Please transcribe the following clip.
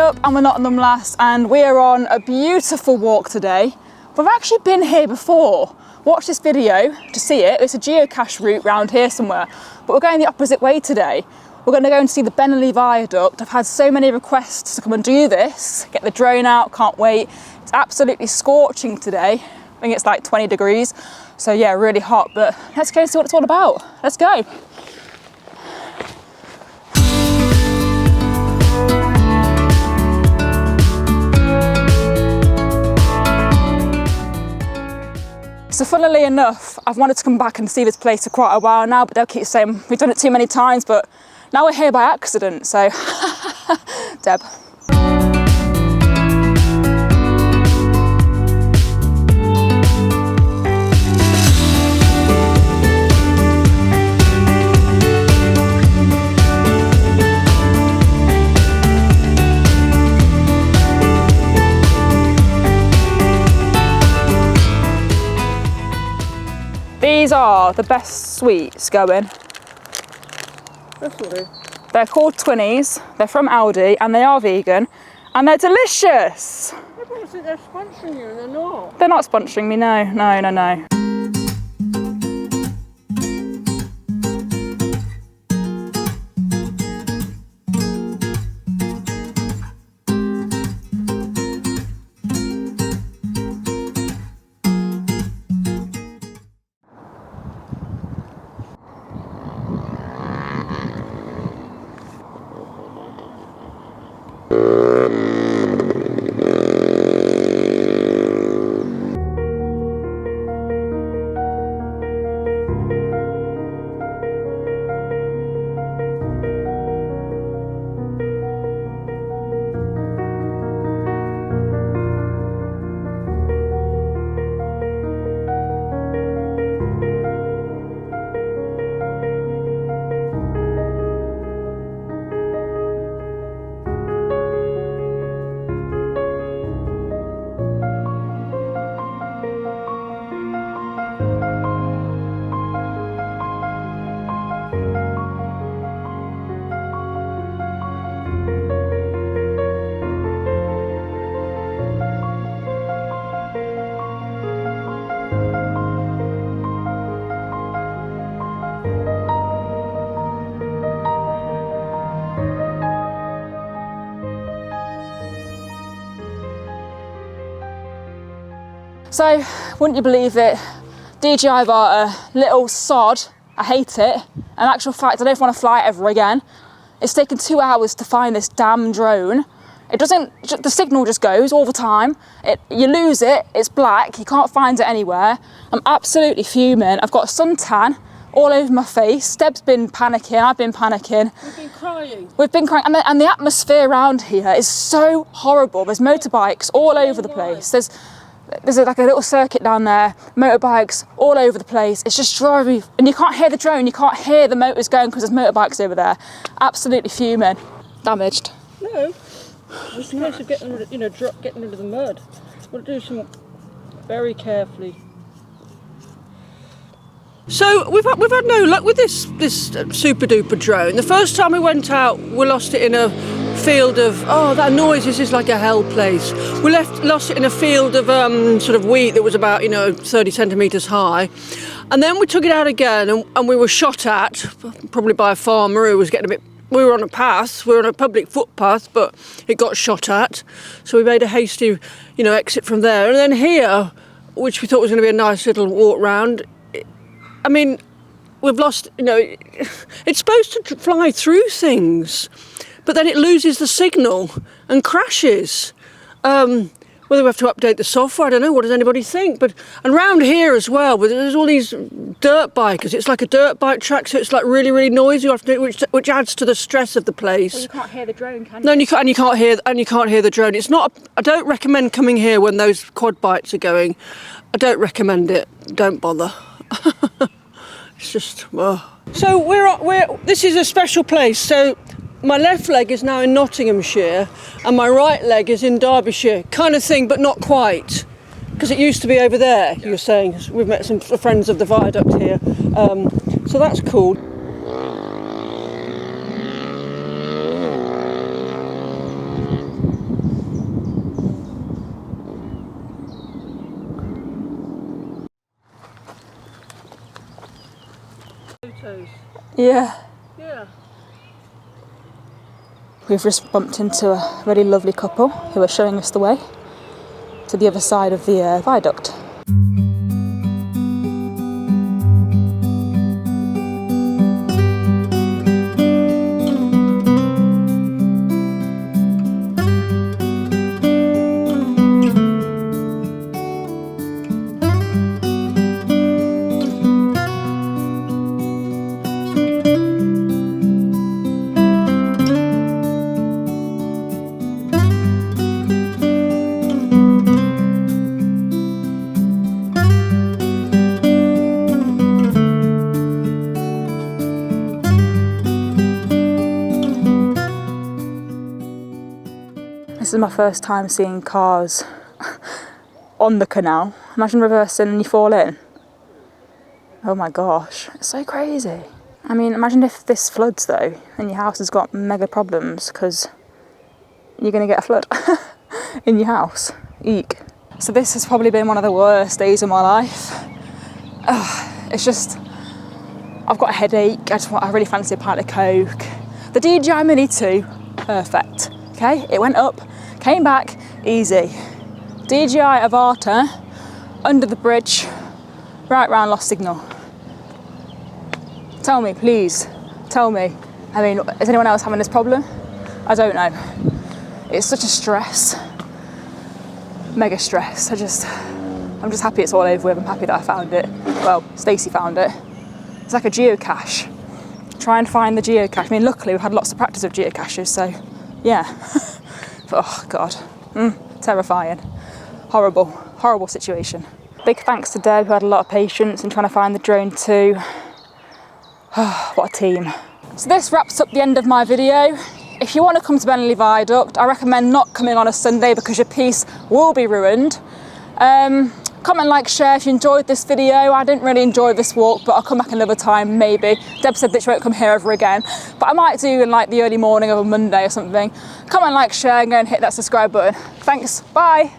up? I'm a Nott'm lass and we are on a beautiful walk today. We've actually been here before. Watch this video to see it. It's a geocache route round here somewhere, but we're going the opposite way today. We're going to go and see the Bennerley Viaduct. I've had so many requests to come and do this. Get the drone out, can't wait. It's absolutely scorching today. I think it's like 20 degrees. So yeah, really hot, but let's go and see what it's all about. Let's go. So funnily enough, I've wanted to come back and see this place for quite a while now, but they'll keep saying we've done it too many times, but now we're here by accident, so Deb. These are the best sweets going. Definitely. They're called Twinnies, they're from Aldi and they are vegan and they're delicious. Everyone thinks they're sponsoring you and they're not. They're not sponsoring me, no, no, no, no. So, wouldn't you believe it, DJI got a little sod, I hate it, in actual fact I don't want to fly it ever again. It's taken 2 hours to find this damn drone. It doesn't, the signal just goes all the time, you lose it, it's black, you can't find it anywhere. I'm absolutely fuming, I've got a suntan all over my face, Deb's been panicking, I've been panicking. We've been crying. We've been crying, and the atmosphere around here is so horrible. There's motorbikes all over the place. There's like a little circuit down there, motorbikes all over the place. It's just driving, and you can't hear the drone, you can't hear the motors going because there's motorbikes over there. Absolutely fuming. Damaged. No, it's a case of getting rid of, getting rid of the mud. We'll do some very carefully. So we've had no luck with this super duper drone. The first time we went out, we lost it in a field of, oh, that noise, this is like a hell place. We lost it in a field of sort of wheat that was about 30 centimetres high, and then we took it out again and we were shot at, probably by a farmer who was getting a bit, we were on a path, we were on a public footpath, but it got shot at, so we made a hasty exit from there. And then here, which we thought was going to be a nice little walk round, I mean, we've lost, it's supposed to fly through things, but then it loses the signal and crashes. Whether we have to update the software, I don't know, what does anybody think? And round here as well, there's all these dirt bikers. It's like a dirt bike track, so it's like really, really noisy, which adds to the stress of the place. Well, you can't hear the drone, can you? No, and you can't hear the drone. It's not. I don't recommend coming here when those quad bikes are going. I don't recommend it. Don't bother. It's just. So this is a special place. So my left leg is now in Nottinghamshire and my right leg is in Derbyshire, kind of thing, but not quite, because it used to be over there. You were saying we've met some friends of the viaduct here, so that's cool. photos. Yeah. Yeah. We've just bumped into a really lovely couple who are showing us the way to the other side of the viaduct. This is my first time seeing cars on the canal. Imagine reversing and you fall in. Oh my gosh, it's so crazy. I mean, imagine if this floods though and your house has got mega problems because you're gonna get a flood in your house. Eek. So this has probably been one of the worst days of my life. It's just, I've got a headache. I really fancy a pint of Coke. The DJI Mini 2, perfect. Okay, it went up, came back, easy. DJI Avata, under the bridge, right round, lost signal. Tell me, please, tell me. I mean, is anyone else having this problem? I don't know. It's such a stress, mega stress. I'm just happy it's all over with. I'm happy that I found it. Well, Stacey found it. It's like a geocache. Try and find the geocache. I mean, luckily we've had lots of practice of geocaches, so yeah. But, oh God, terrifying. Horrible, horrible situation. Big thanks to Deb, who had a lot of patience in trying to find the drone too. What a team. So this wraps up the end of my video. If you want to come to Bennerley Viaduct, I recommend not coming on a Sunday because your peace will be ruined. Comment, like, share if you enjoyed this video. I didn't really enjoy this walk, but I'll come back another time, maybe. Deb said that she won't come here ever again, but I might do in like the early morning of a Monday or something. Comment, like, share, and go and hit that subscribe button. Thanks, bye.